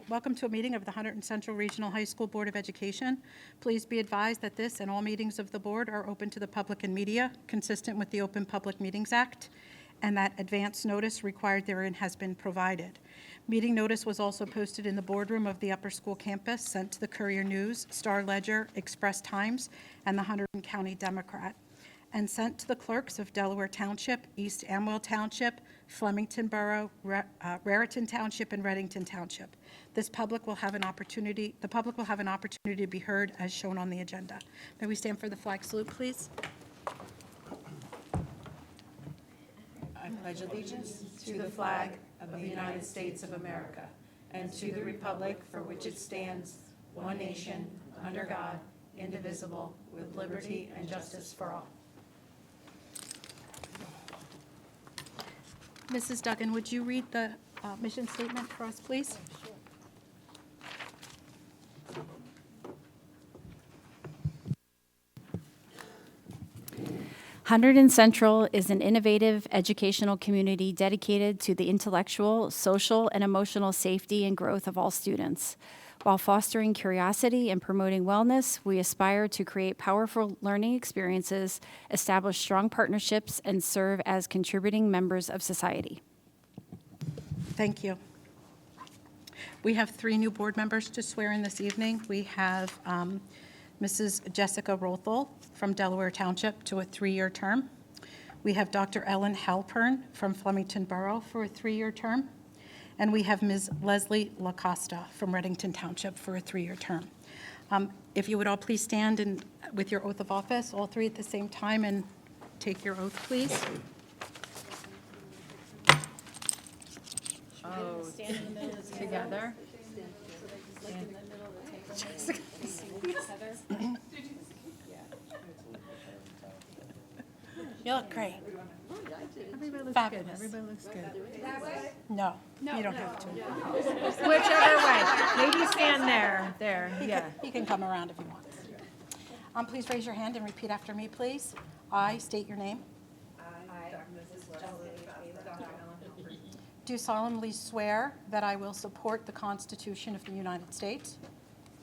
Welcome to a meeting of the Hunterdon Central Regional High School Board of Education. Please be advised that this and all meetings of the board are open to the public and media, consistent with the Open Public Meetings Act, and that advance notice required therein has been provided. Meeting notice was also posted in the boardroom of the upper school campus, sent to the Courier News, Star Ledger, Express Times, and the Hunterdon County Democrat, and sent to the clerks of Delaware Township, East Amwell Township, Flemington Borough, Raritan Township, and Reddington Township. The public will have an opportunity to be heard as shown on the agenda. May we stand for the flag salute, please? I pledge allegiance to the flag of the United States of America and to the republic for which it stands, one nation, under God, indivisible, with liberty and justice for all. Mrs. Duggan, would you read the mission statement for us, please? Hunterdon Central is an innovative educational community dedicated to the intellectual, social, and emotional safety and growth of all students. While fostering curiosity and promoting wellness, we aspire to create powerful learning experiences, establish strong partnerships, and serve as contributing members of society. Thank you. We have 3 new board members to swear in this evening. We have Mrs. Jessica Rothel from Delaware Township to a 3-year term. We have Dr. Ellen Halpern from Flemington Borough for a 3-year term. And we have Ms. Leslie LaCosta from Reddington Township for a 3-year term. If you would all please stand and with your oath of office, all 3 at the same time, and take your oath, please. Oh, stand in the middle of the together. Like in the middle of the table. Heather? You look great. Everybody looks Fabulous. good. Everybody looks good. No, you don't have to. Whichever way. Maybe stand there. There. Yeah. You can come around if you want. Please raise your hand and repeat after me, please. I state your name. Do solemnly swear that I will support the Constitution of the United States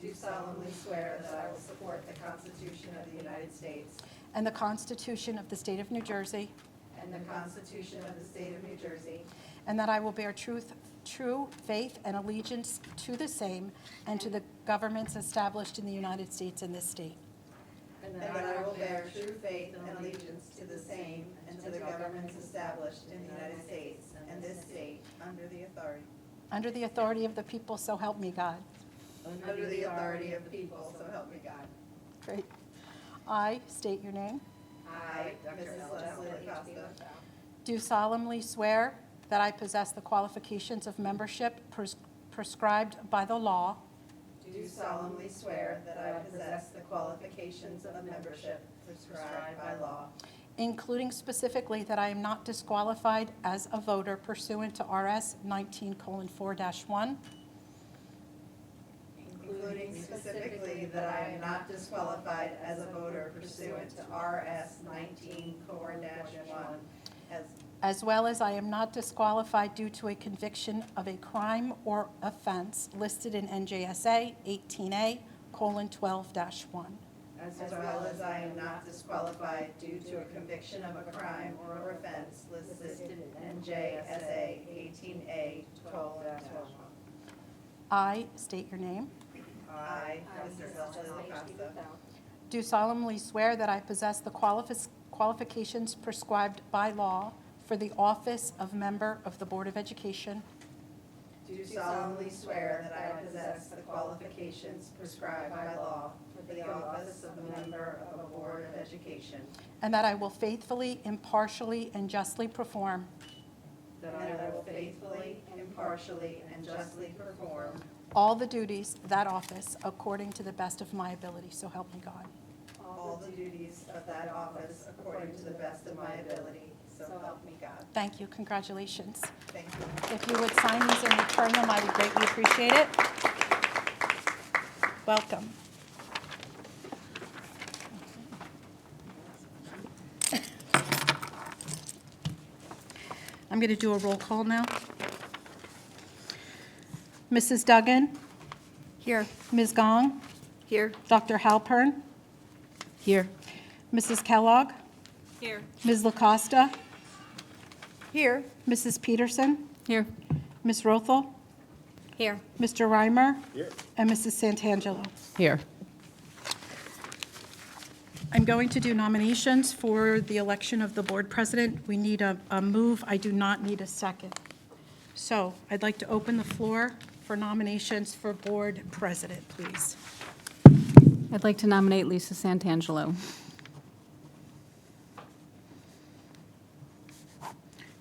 Do solemnly swear that I will support the Constitution of the United States and the Constitution of the State of New Jersey, and the Constitution of the State of New Jersey, and that I will bear true faith and allegiance to the same and to the governments established in the United States and this state, and that I will bear true faith and allegiance to the same and to the governments established in the United States and this state under the authority of the people, so help me God. under the authority of the people, so help me God. Great. I state your name. I, Mrs. Leslie Acosta, Do solemnly swear that I possess the qualifications of membership prescribed by the law do solemnly swear that I possess the qualifications of membership prescribed by law, including specifically that I am not disqualified as a voter pursuant to RS 19:4-1, including specifically that I am not disqualified as a voter pursuant to RS 19:4-1, as well as I am not disqualified due to a conviction of a crime or offense listed in NJSA 18A:12-1. as well as I am not disqualified due to a conviction of a crime or offense listed in NJSA 18A:12-1. I state your name. I, Mrs. Leslie Acosta, Do solemnly swear that I possess the qualifications prescribed by law for the office of member of the Board of Education, do solemnly swear that I possess the qualifications prescribed by law for the office of a member of a Board of Education, and that I will faithfully, impartially, and justly perform that I will faithfully, impartially, and justly perform all the duties of that office according to the best of my ability, so help me God. all the duties of that office according to the best of my ability, so help me God. Thank you. Congratulations. Thank you. If you would sign these and return them, I would greatly appreciate it. Welcome. I'm going to do a roll call now. Mrs. Duggan, Here. Ms. Gong, Here. Dr. Halpern, Here. Mrs. Kellogg, Here. Ms. LaCosta, Here. Mrs. Peterson, Here. Ms. Rothel, Here. Mr. Reimer, and Mrs. Santangelo. Here. I'm going to do nominations for the election of the board president. We need a move. I do not need a second. So I'd like to open the floor for nominations for board president, please. I'd like to nominate Lisa Santangelo.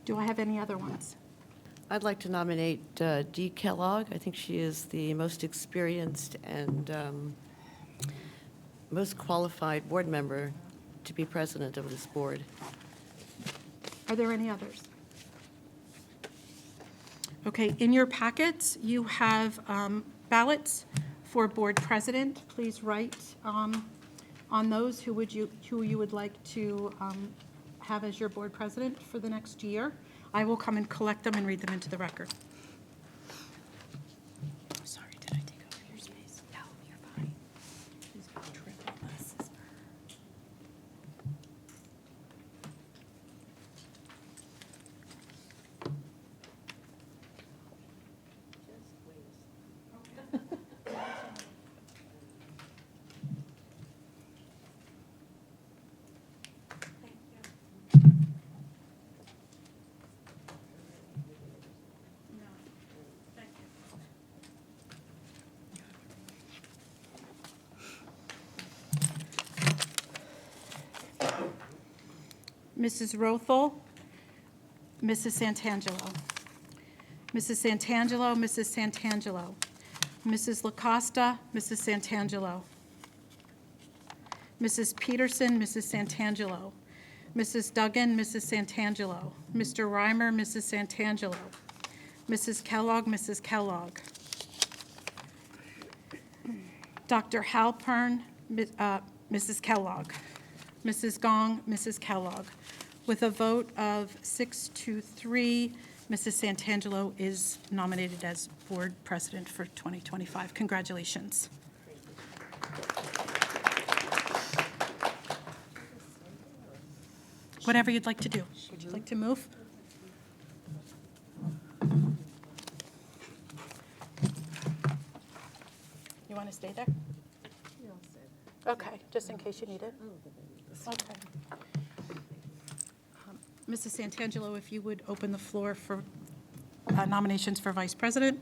Do I have any other ones? I'd like to nominate Dee Kellogg. I think she is the most experienced and most qualified board member to be president of this board. Are there any others? Okay, in your packets, you have ballots for board president. Please write on those who you would like to have as your board president for the next year. I will come and collect them and read them into the record. Sorry, did I take over your space? No, you're fine. Please don't trip on this. Mrs. Rothel, Mrs. Santangelo. Mrs. Santangelo, Mrs. Santangelo. Mrs. LaCosta, Mrs. Santangelo. Mrs. Peterson, Mrs. Santangelo. Mrs. Duggan, Mrs. Santangelo. Mr. Reimer, Mrs. Santangelo. Mrs. Kellogg, Mrs. Kellogg. Dr. Halpern, Mrs. Kellogg. Mrs. Gong, Mrs. Kellogg. With a vote of 6-3, Mrs. Santangelo is nominated as board president for 2025. Congratulations. Whatever you'd like to do. Would you like to move? You want to stay there? Okay, just in case you need it. Okay. Mrs. Santangelo, if you would open the floor for nominations for vice president.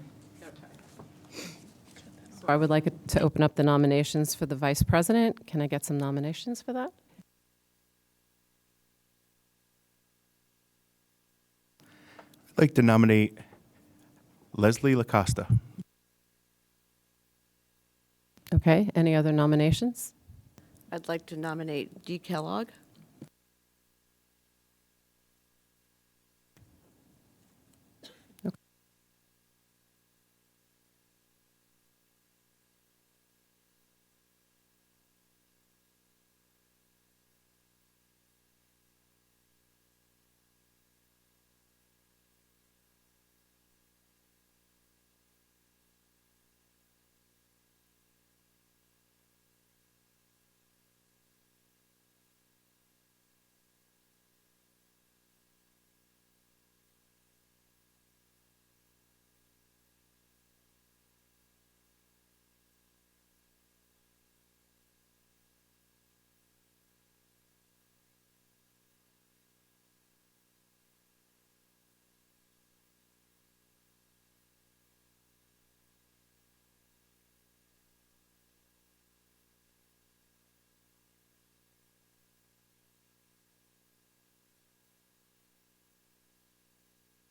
I would like to open up the nominations for the vice president. Can I get some nominations for that? I'd like to nominate Leslie LaCosta. Okay, any other nominations? I'd like to nominate Dee Kellogg.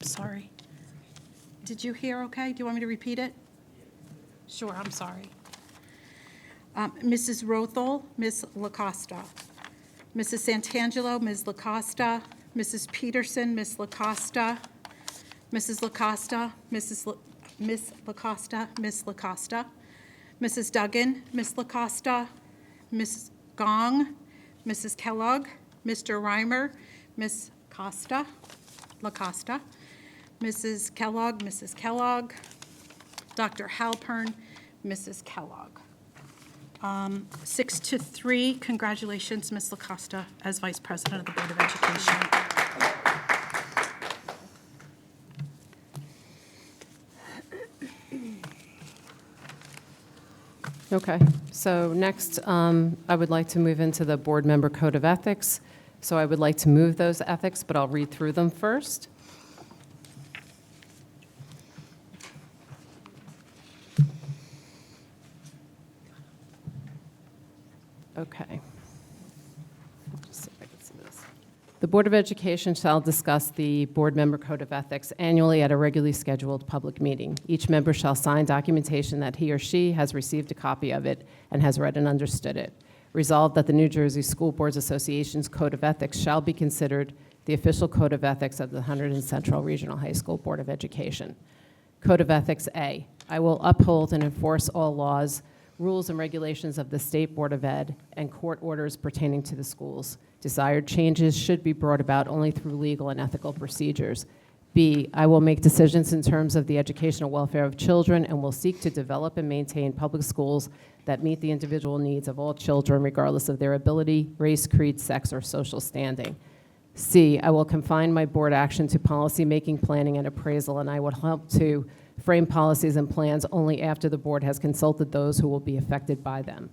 Sorry. Did you hear okay? Do you want me to repeat it? Sure, I'm sorry. Mrs. Rothel, Ms. LaCosta. Mrs. Santangelo, Ms. LaCosta. Mrs. Peterson, Ms. LaCosta. Mrs. LaCosta, Miss LaCosta, Ms. LaCosta. Mrs. Duggan, Ms. LaCosta. Ms. Gong, Mrs. Kellogg. Mr. Reimer, Ms. LaCosta. Mrs. Kellogg, Mrs. Kellogg. Dr. Halpern, Mrs. Kellogg. 6-3, congratulations, Ms. LaCosta, as Vice President of the Board of Education. Okay, so next, I would like to move into the Board Member Code of Ethics. So I would like to move those ethics, but I'll read through them first. Okay. Just see if I can see this. The Board of Education shall discuss the Board Member Code of Ethics annually at a regularly scheduled public meeting. Each member shall sign documentation that he or she has received a copy of it and has read and understood it. Resolved that the New Jersey School Boards Association's Code of Ethics shall be considered the official code of ethics of the Hunterdon Central Regional High School Board of Education. Code of Ethics A. I will uphold and enforce all laws, rules, and regulations of the State Board of Ed and court orders pertaining to the schools. Desired changes should be brought about only through legal and ethical procedures. B, I will make decisions in terms of the educational welfare of children and will seek to develop and maintain public schools that meet the individual needs of all children regardless of their ability, race, creed, sex, or social standing. C, I will confine my board action to policy-making, planning, and appraisal, and I will help to frame policies and plans only after the board has consulted those who will be affected by them.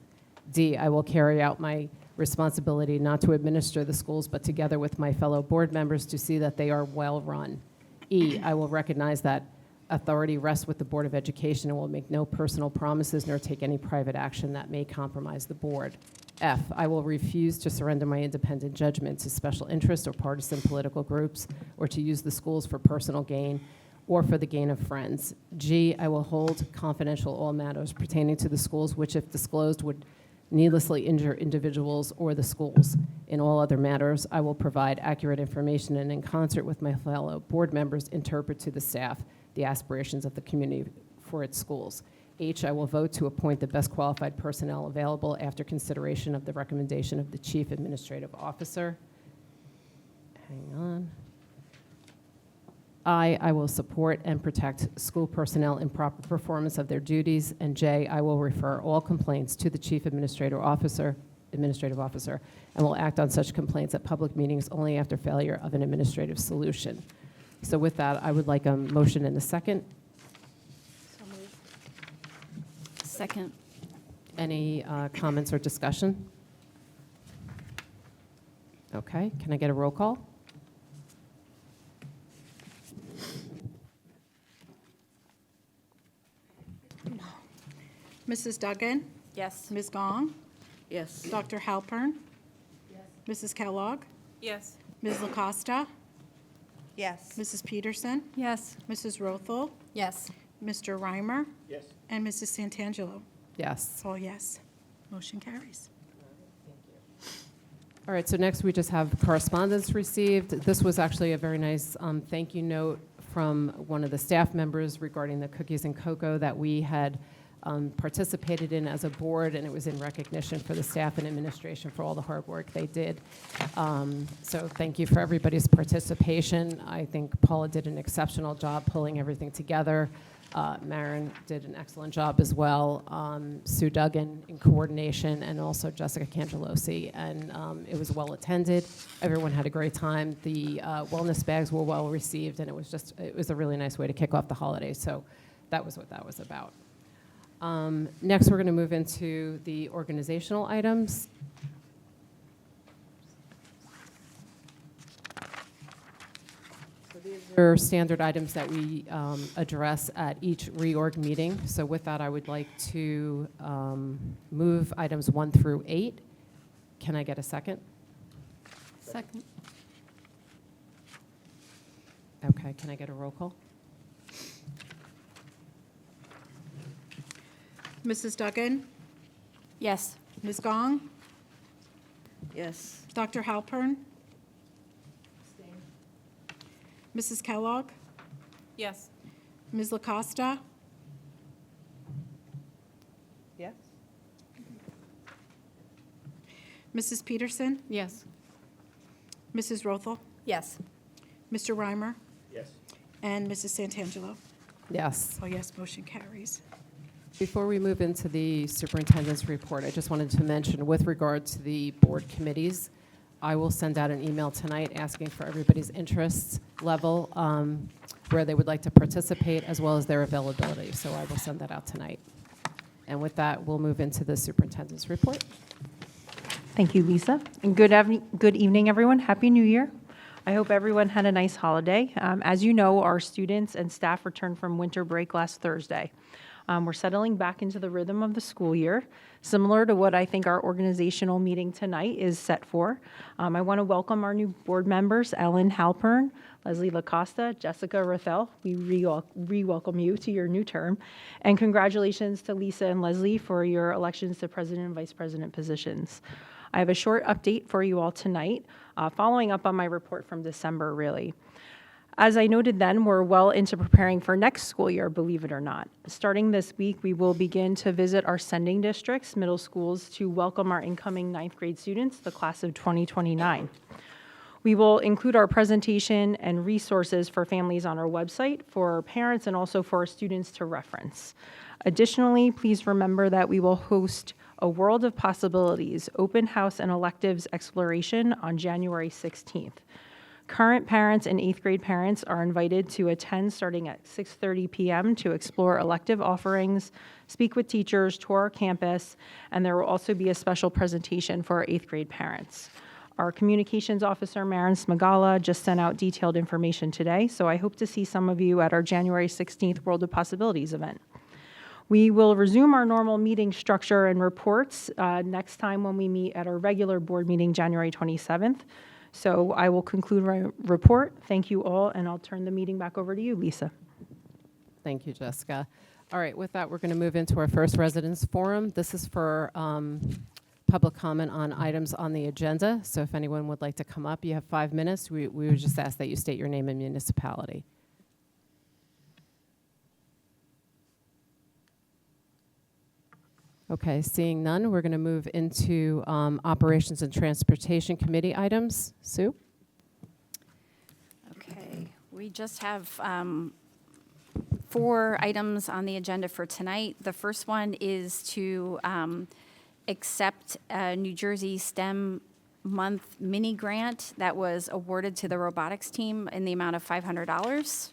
D, I will carry out my responsibility not to administer the schools, but together with my fellow board members to see that they are well-run. E, I will recognize that authority rests with the Board of Education and will make no personal promises nor take any private action that may compromise the board. F, I will refuse to surrender my independent judgment to special interest or partisan political groups or to use the schools for personal gain or for the gain of friends. G, I will hold confidential all matters pertaining to the schools which, if disclosed, would needlessly injure individuals or the schools. In all other matters, I will provide accurate information and in concert with my fellow board members, interpret to the staff the aspirations of the community for its schools. H, I will vote to appoint the best qualified personnel available after consideration of the recommendation of the Chief Administrative Officer. Hang on. I will support and protect school personnel in proper performance of their duties. And J, I will refer all complaints to the Chief Administrative Officer, and will act on such complaints at public meetings only after failure of an administrative solution. So with that, I would like a motion and a second. Second. Any comments or discussion? Okay, can I get a roll call? Mrs. Duggan? Yes. Ms. Gong? Yes. Dr. Halpern? Mrs. Kellogg? Yes. Ms. LaCosta? Yes. Mrs. Peterson? Yes. Mrs. Rothel? Yes. Mr. Reimer? Yes. And Mrs. Santangelo? Yes. All yes. Motion carries. All right, so next we just have correspondence received. This was actually a very nice thank you note from one of the staff members regarding the cookies and cocoa that we had participated in as a board, and it was in recognition for the staff and administration for all the hard work they did. So thank you for everybody's participation. I think Paula did an exceptional job pulling everything together. Maren did an excellent job as well. Sue Duggan in coordination, and also Jessica Cangelosi. And it was well attended. Everyone had a great time. The wellness bags were well received, and it was a really nice way to kick off the holidays. So that was what that was about. Next, we're going to move into the organizational items. So these are standard items that we address at each reorg meeting. So with that, I would like to move items 1 through 8. Can I get a second? Second. Okay, can I get a roll call? Mrs. Duggan? Yes. Ms. Gong? Yes. Dr. Halpern? Mrs. Kellogg? Yes. Ms. LaCosta? Yes. Mrs. Peterson? Yes. Mrs. Rothel? Yes. Mr. Reimer? Yes. And Mrs. Santangelo? Yes. All yes, motion carries. Before we move into the superintendent's report, I just wanted to mention with regard to the board committees, I will send out an email tonight asking for everybody's interest level, where they would like to participate, as well as their availability. So I will send that out tonight. And with that, we'll move into the superintendent's report. Thank you, Lisa. And good evening, everyone. Happy New Year. I hope everyone had a nice holiday. As you know, our students and staff returned from winter break last Thursday. We're settling back into the rhythm of the school year, similar to what I think our organizational meeting tonight is set for. I want to welcome our new board members, Ellen Halpern, Leslie LaCosta, Jessica Rathel. We re-welcome you to your new term. And congratulations to Lisa and Leslie for your elections to president and vice president positions. I have a short update for you all tonight, following up on my report from December, really. As I noted then, we're well into preparing for next school year, believe it or not. Starting this week, we will begin to visit our sending districts, middle schools, to welcome our incoming 9th grade students, the class of 2029. We will include our presentation and resources for families on our website, for our parents, and also for our students to reference. Additionally, please remember that we will host a World of Possibilities open house and electives exploration on January 16th. Current parents and 8th grade parents are invited to attend starting at 6:30 p.m. to explore elective offerings, speak with teachers, tour our campus, and there will also be a special presentation for our 8th grade parents. Our communications officer, Maren Smagala, just sent out detailed information today, so I hope to see some of you at our January 16th World of Possibilities event. We will resume our normal meeting structure and reports next time when we meet at our regular board meeting, January 27th. So I will conclude my report. Thank you all, and I'll turn the meeting back over to you, Lisa. Thank you, Jessica. All right, with that, we're going to move into our first residence forum. This is for public comment on items on the agenda. So if anyone would like to come up, you have 5 minutes. We would just ask that you state your name and municipality. Okay, seeing none, we're going to move into Operations and Transportation Committee items. Sue? Okay, we just have 4 items on the agenda for tonight. The first one is to accept a New Jersey STEM Month mini grant that was awarded to the robotics team in the amount of $500.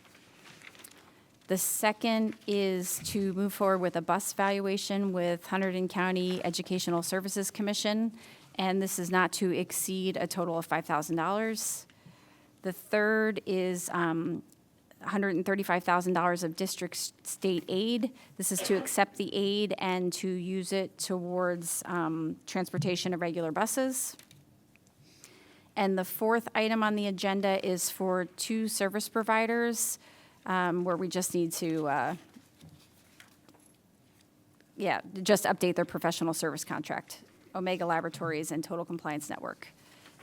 The second is to move forward with a bus valuation with Hunterdon County Educational Services Commission, and this is not to exceed a total of $5,000. The third is $135,000 of district state aid. This is to accept the aid and to use it towards transportation of regular buses. And the fourth item on the agenda is for 2 service providers where we just need to, just update their professional service contract, Omega Laboratories and Total Compliance Network.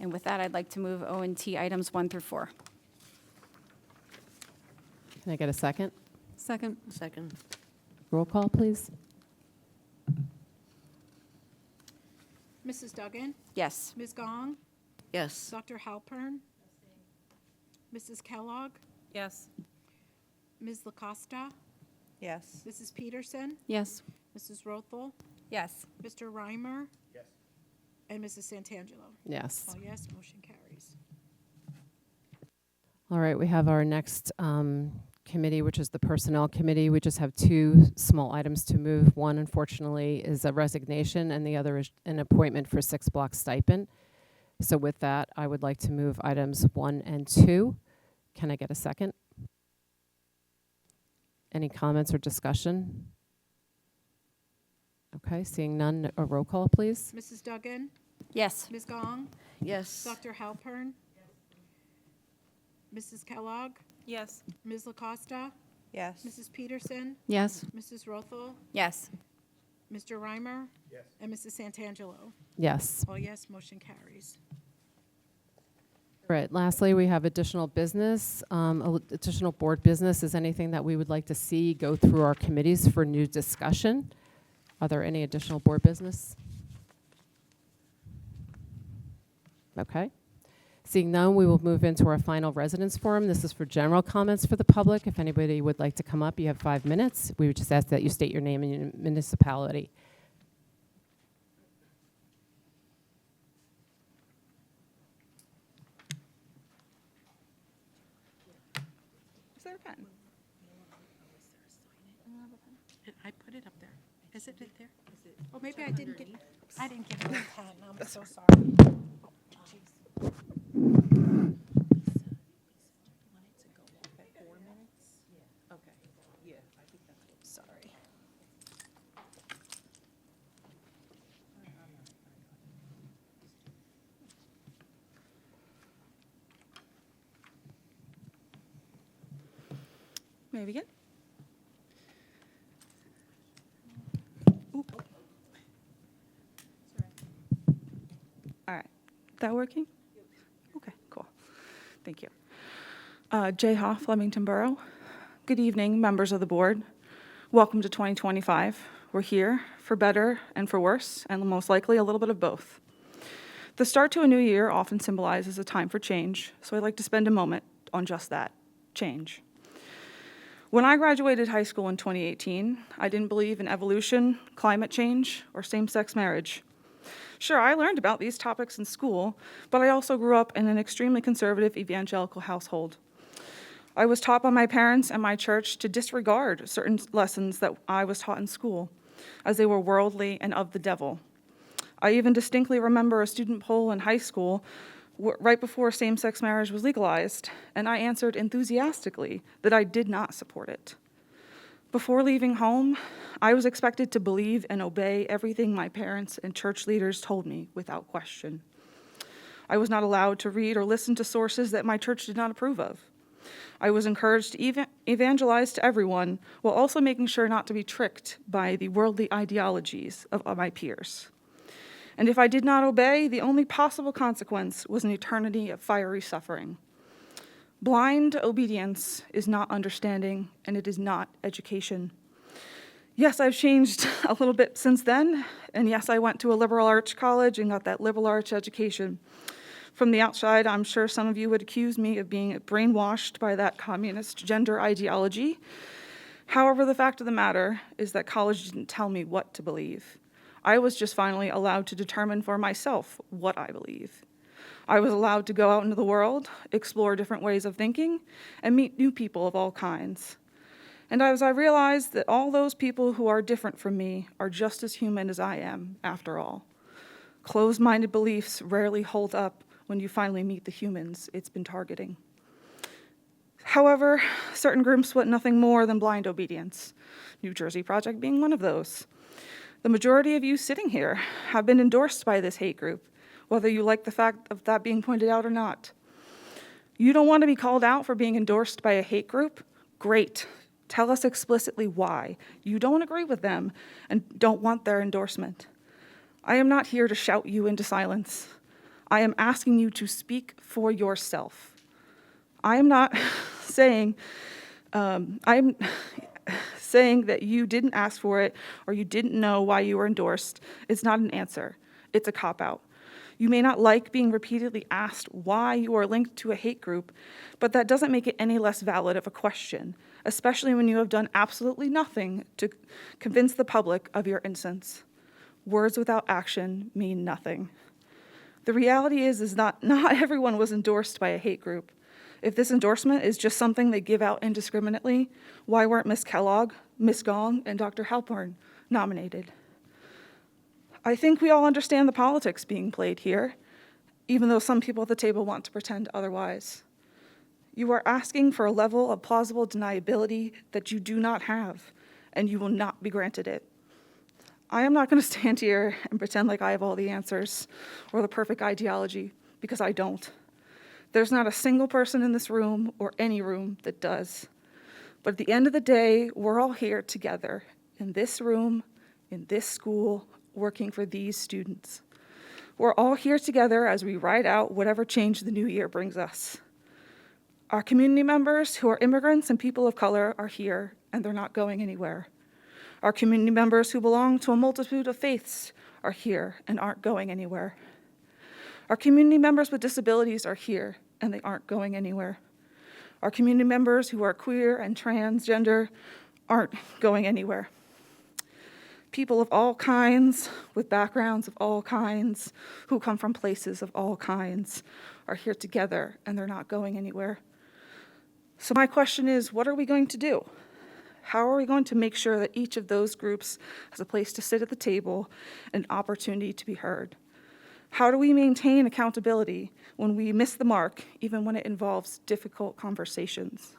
And with that, I'd like to move O&T items 1 through 4. Can I get a second? Second. Second. Roll call, please. Mrs. Duggan? Yes. Ms. Gong? Yes. Dr. Halpern? Mrs. Kellogg? Yes. Ms. LaCosta? Yes. Mrs. Peterson? Yes. Mrs. Rothel? Yes. Mr. Reimer? Yes. And Mrs. Santangelo? Yes. All yes, motion carries. All right, we have our next committee, which is the Personnel Committee. We just have 2 small items to move. One, unfortunately, is a resignation, and the other is an appointment for 6-block stipend. So with that, I would like to move items 1 and 2. Can I get a second? Any comments or discussion? Okay, seeing none, a roll call, please. Mrs. Duggan? Yes. Ms. Gong? Yes. Dr. Halpern? Mrs. Kellogg? Yes. Ms. LaCosta? Yes. Mrs. Peterson? Yes. Mrs. Rothel? Yes. Mr. Reimer? Yes. And Mrs. Santangelo? Yes. All yes, motion carries. All right, lastly, we have additional business. Additional board business is anything that we would like to see go through our committees for new discussion. Are there any additional board business? Okay. Seeing none, we will move into our final residence forum. This is for general comments for the public. If anybody would like to come up, you have 5 minutes. We would just ask that you state your name and your municipality. Is there a pen? I put it up there. Is it right there? Oh, maybe I didn't get it in pen. I'm so sorry. Sorry. May I begin? Oop. All right. That working? Okay, cool. Thank you. Jay Hoff, Flemington Borough. Good evening, members of the board. Welcome to 2025. We're here for better and for worse, and most likely a little bit of both. The start to a new year often symbolizes a time for change, so I'd like to spend a moment on just that, change. When I graduated high school in 2018, I didn't believe in evolution, climate change, or same-sex marriage. Sure, I learned about these topics in school, but I also grew up in an extremely conservative evangelical household. I was taught by my parents and my church to disregard certain lessons that I was taught in school, as they were worldly and of the devil. I even distinctly remember a student poll in high school right before same-sex marriage was legalized, and I answered enthusiastically that I did not support it. Before leaving home, I was expected to believe and obey everything my parents and church leaders told me without question. I was not allowed to read or listen to sources that my church did not approve of. I was encouraged to evangelize to everyone while also making sure not to be tricked by the worldly ideologies of my peers. And if I did not obey, the only possible consequence was an eternity of fiery suffering. Blind obedience is not understanding, and it is not education. Yes, I've changed a little bit since then, and yes, I went to a liberal arts college and got that liberal arts education. From the outside, I'm sure some of you would accuse me of being brainwashed by that communist gender ideology. However, the fact of the matter is that college didn't tell me what to believe. I was just finally allowed to determine for myself what I believe. I was allowed to go out into the world, explore different ways of thinking, and meet new people of all kinds. And as I realized that all those people who are different from me are just as human as I am, after all. Closed-minded beliefs rarely hold up when you finally meet the humans it's been targeting. However, certain groups want nothing more than blind obedience, New Jersey Project being one of those. The majority of you sitting here have been endorsed by this hate group, whether you like the fact of that being pointed out or not. You don't want to be called out for being endorsed by a hate group? Great. Tell us explicitly why you don't agree with them and don't want their endorsement. I am not here to shout you into silence. I am asking you to speak for yourself. I am not saying that you didn't ask for it or you didn't know why you were endorsed. It's not an answer. It's a cop-out. You may not like being repeatedly asked why you are linked to a hate group, but that doesn't make it any less valid of a question, especially when you have done absolutely nothing to convince the public of your innocence. Words without action mean nothing. The reality is not everyone was endorsed by a hate group. If this endorsement is just something they give out indiscriminately, why weren't Ms. Kellogg, Ms. Gong, and Dr. Halpern nominated? I think we all understand the politics being played here, even though some people at the table want to pretend otherwise. You are asking for a level of plausible deniability that you do not have, and you will not be granted it. I am not going to stand here and pretend like I have all the answers or the perfect ideology, because I don't. There's not a single person in this room or any room that does. But at the end of the day, we're all here together in this room, in this school, working for these students. We're all here together as we ride out whatever change the new year brings us. Our community members who are immigrants and people of color are here, and they're not going anywhere. Our community members who belong to a multitude of faiths are here and aren't going anywhere. Our community members with disabilities are here, and they aren't going anywhere. Our community members who are queer and transgender aren't going anywhere. People of all kinds, with backgrounds of all kinds, who come from places of all kinds, are here together, and they're not going anywhere. So my question is, what are we going to do? How are we going to make sure that each of those groups has a place to sit at the table and an opportunity to be heard? How do we maintain accountability when we miss the mark, even when it involves difficult conversations?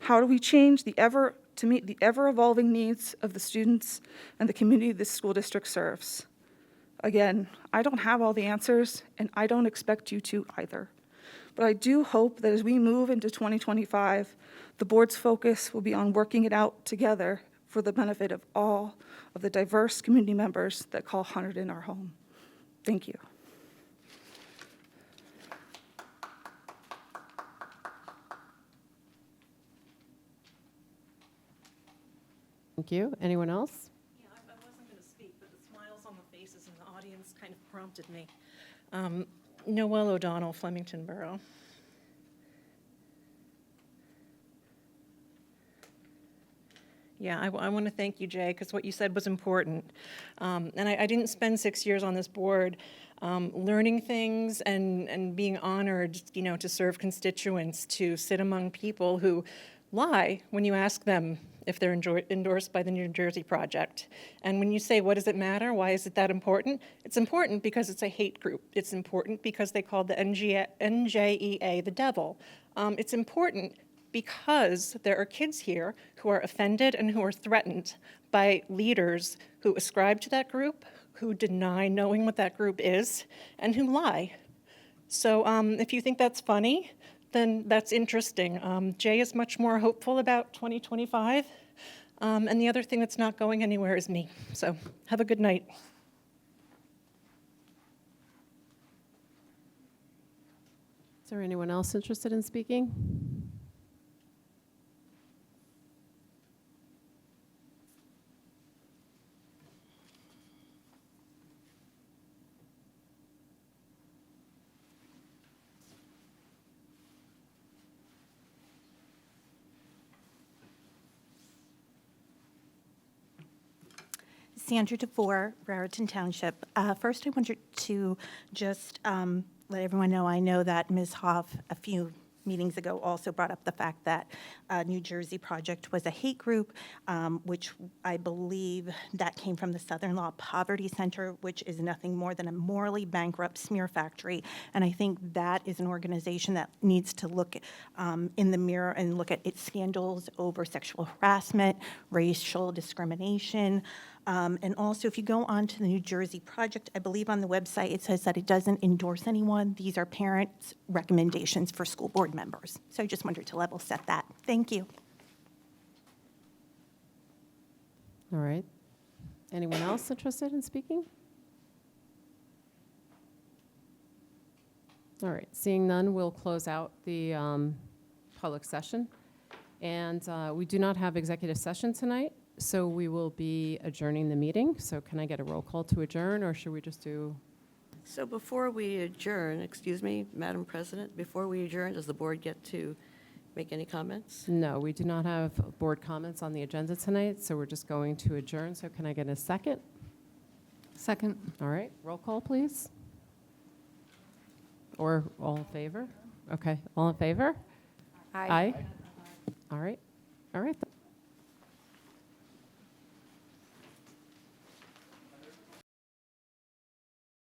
How do we change to meet the ever-evolving needs of the students and the community this school district serves? Again, I don't have all the answers, and I don't expect you to either. But I do hope that as we move into 2025, the board's focus will be on working it out together for the benefit of all of the diverse community members that call Hunterdon our home. Thank you. Thank you. Anyone else? Yeah, I wasn't going to speak, but the smiles on the faces in the audience kind of prompted me. Noelle O'Donnell, Flemington Borough. Yeah, I want to thank you, Jay, because what you said was important. And I didn't spend 6 years on this board learning things and being honored, to serve constituents, to sit among people who lie when you ask them if they're endorsed by the New Jersey Project. And when you say, what does it matter? Why is it that important? It's important because it's a hate group. It's important because they called the NJEA the devil. It's important because there are kids here who are offended and who are threatened by leaders who ascribe to that group, who deny knowing what that group is, and who lie. So if you think that's funny, then that's interesting. Jay is much more hopeful about 2025. And the other thing that's not going anywhere is me. So have a good night. Is there anyone else interested in speaking? Sandra DeVore, Raritan Township. First, I wanted to just let everyone know, I know that Ms. Hoff a few meetings ago also brought up the fact that New Jersey Project was a hate group, which I believe that came from the Southern Law Poverty Center, which is nothing more than a morally bankrupt smear factory. And I think that is an organization that needs to look in the mirror and look at its scandals over sexual harassment, racial discrimination. And also, if you go on to the New Jersey Project, I believe on the website it says that it doesn't endorse anyone. These are parents' recommendations for school board members. So I just wanted to level set that. Thank you. All right. Anyone else interested in speaking? All right. Seeing none, we'll close out the public session. And we do not have executive session tonight, so we will be adjourning the meeting. So can I get a roll call to adjourn, or should we just do? So before we adjourn, excuse me, Madam President, before we adjourn, does the board get to make any comments? No, we do not have board comments on the agenda tonight, so we're just going to adjourn. So can I get a second? Second. All right, roll call, please. Or all in favor? Okay, all in favor? Aye. All right. All right.